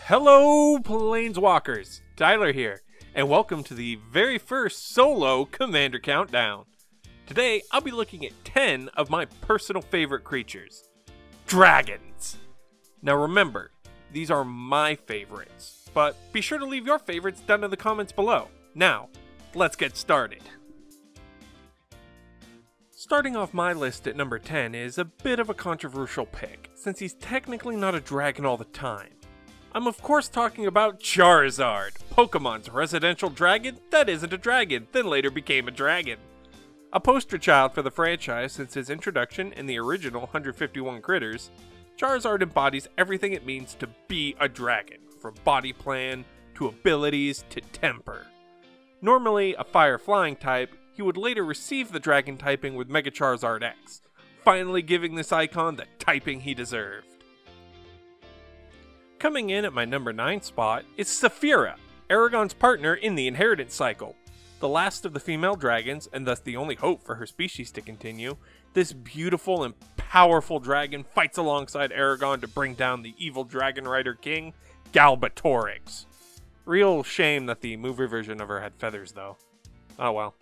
Hello, Planeswalkers! Tyler here, and welcome to the very first solo Commander Countdown. Today, I'll be looking at 10 of my personal favorite creatures. Dragons! Now remember, these are my favorites, but be sure to leave your favorites down in the comments below. Now, let's get started. Starting off my list at number 10 is a bit of a controversial pick, since he's technically not a dragon all the time. I'm of course talking about Charizard, Pokemon's residential dragon that isn't a dragon, then later became a dragon. A poster child for the franchise since his introduction in the original 151 Critters, Charizard embodies everything it means to be a dragon, from body plan, to abilities, to temper. Normally a fire flying type, he would later receive the dragon typing with Mega Charizard X, finally giving this icon the typing he deserved. Coming in at my number 9 spot is Saphira, Aragon's partner in the inheritance cycle. The last of the female dragons, and thus the only hope for her species to continue, this beautiful and powerful dragon fights alongside Aragon to bring down the evil Dragon Rider King, Galbatorix. Real shame that the movie version of her had feathers though. Oh well.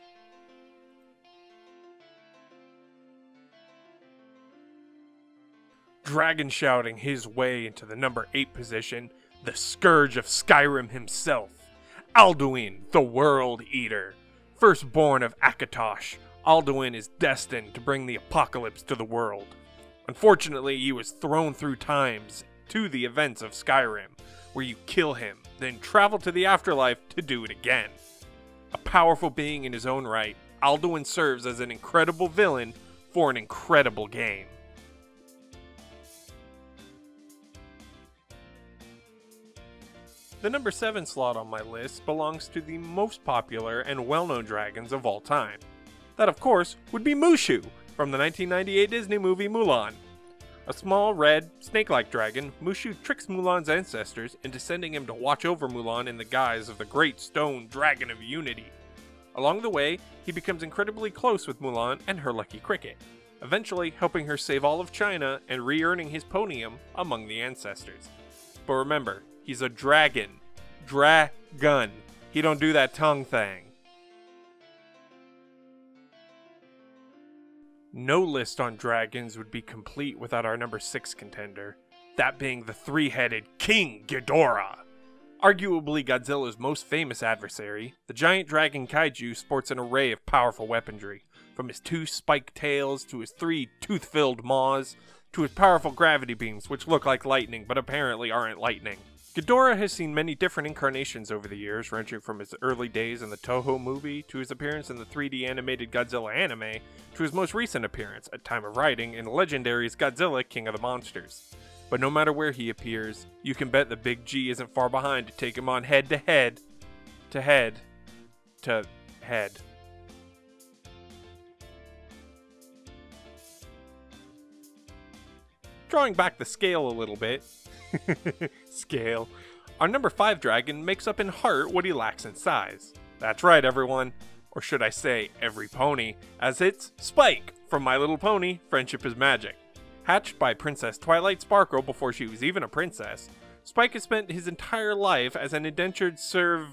Dragon shouting his way into the number 8 position, the Scourge of Skyrim himself, Alduin, the World Eater. Firstborn of Akatosh, Alduin is destined to bring the apocalypse to the world. Unfortunately, he was thrown through times to the events of Skyrim, where you kill him, then travel to the afterlife to do it again. A powerful being in his own right, Alduin serves as an incredible villain for an incredible game. The number 7 slot on my list belongs to the most popular and well-known dragons of all time. That, of course, would be Mushu from the 1998 Disney movie Mulan. A small, red, snake-like dragon, Mushu tricks Mulan's ancestors into sending him to watch over Mulan in the guise of the Great Stone Dragon of Unity. Along the way, he becomes incredibly close with Mulan and her lucky cricket, eventually helping her save all of China and re-earning his podium among the ancestors. But remember, he's a dragon. Dragon. He don't do that tongue thing. No list on dragons would be complete without our number 6 contender, that being the three-headed King Ghidorah. Arguably Godzilla's most famous adversary, the giant dragon kaiju sports an array of powerful weaponry, from his 2 spiked tails to his 3 tooth-filled maws, to his powerful gravity beams which look like lightning but apparently aren't lightning. Ghidorah has seen many different incarnations over the years, ranging from his early days in the Toho movie, to his appearance in the 3D animated Godzilla anime, to his most recent appearance, at time of writing, in Legendary's Godzilla King of the Monsters. But no matter where he appears, you can bet the Big G isn't far behind to take him on head to head. Drawing back the scale a little bit, scale. Our number 5 dragon makes up in heart what he lacks in size. That's right, everyone. Or should I say, every pony, as it's Spike from My Little Pony, Friendship is Magic. Hatched by Princess Twilight Sparkle before she was even a princess, Spike has spent his entire life as an indentured close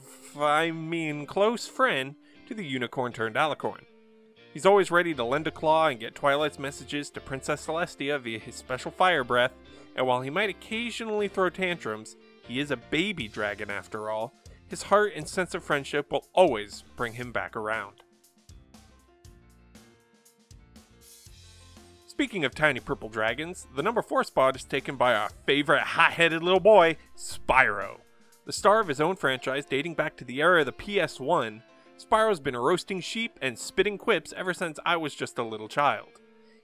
friend to the unicorn turned alicorn. He's always ready to lend a claw and get Twilight's messages to Princess Celestia via his special fire breath, and while he might occasionally throw tantrums, he is a baby dragon after all. His heart and sense of friendship will always bring him back around. Speaking of tiny purple dragons, the number 4 spot is taken by our favorite hot-headed little boy, Spyro. The star of his own franchise dating back to the era of the PS1, Spyro's been roasting sheep and spitting quips ever since I was just a little child.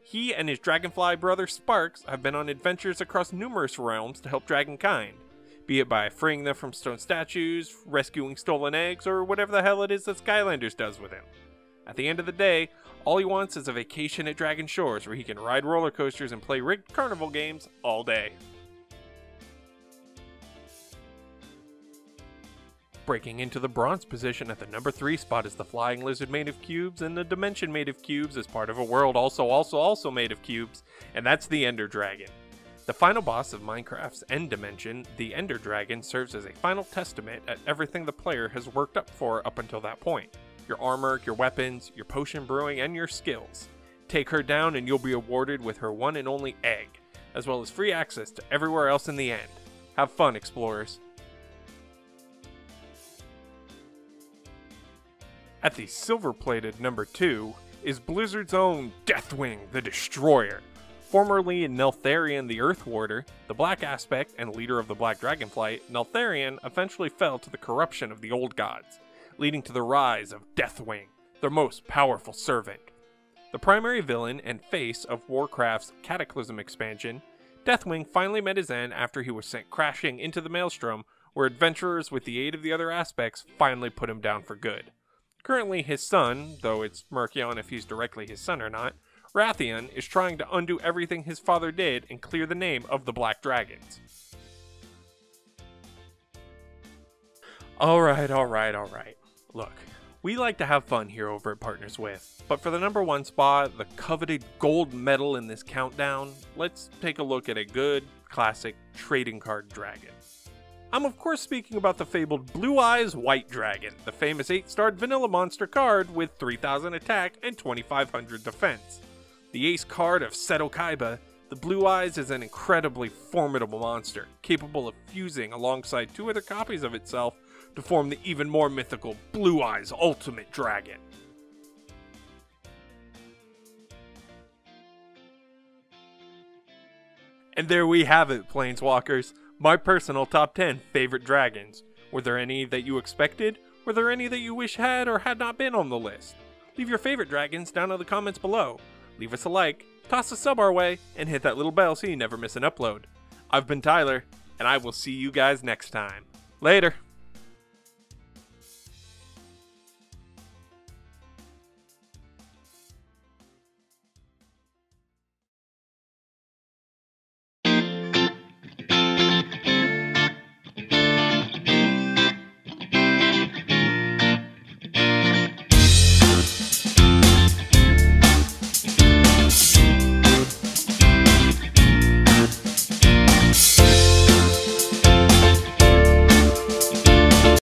He and his dragonfly brother Sparx have been on adventures across numerous realms to help dragonkind, be it by freeing them from stone statues, rescuing stolen eggs, or whatever the hell it is that Skylanders does with him. At the end of the day, all he wants is a vacation at Dragon Shores where he can ride roller coasters and play rigged carnival games all day. Breaking into the bronze position at the number 3 spot is the flying lizard made of cubes and the dimension made of cubes as part of a world also made of cubes, and that's the Ender Dragon. The final boss of Minecraft's End Dimension, the Ender Dragon, serves as a final testament at everything the player has worked up for up until that point. Your armor, your weapons, your potion brewing, and your skills. Take her down and you'll be awarded with her one and only egg, as well as free access to everywhere else in the end. Have fun, explorers. At the silver-plated number 2 is Blizzard's own Deathwing the Destroyer. Formerly Neltharion the Earth Warder, the Black Aspect, and leader of the Black Dragonflight, Neltharion eventually fell to the corruption of the old gods, leading to the rise of Deathwing, their most powerful servant. The primary villain and face of Warcraft's Cataclysm expansion, Deathwing finally met his end after he was sent crashing into the Maelstrom, where adventurers with the aid of the other aspects finally put him down for good. Currently his son, though it's murky on if he's directly his son or not, Wrathion is trying to undo everything his father did and clear the name of the Black Dragons. Alright. Look, we like to have fun here over at Partners With, but for the number 1 spot, the coveted gold medal in this countdown, let's take a look at a good, classic trading card dragon. I'm of course speaking about the fabled Blue Eyes White Dragon, the famous 8-starred vanilla monster card with 3000 attack and 2500 defense. The ace card of Seto Kaiba, the Blue Eyes is an incredibly formidable monster, capable of fusing alongside 2 other copies of itself to form the even more mythical Blue Eyes Ultimate Dragon. And there we have it, Planeswalkers. My personal top 10 favorite dragons. Were there any that you expected? Were there any that you wish had or had not been on the list? Leave your favorite dragons down in the comments below. Leave us a like, toss a sub our way, and hit that little bell so you never miss an upload. I've been Tyler, and I will see you guys next time. Later!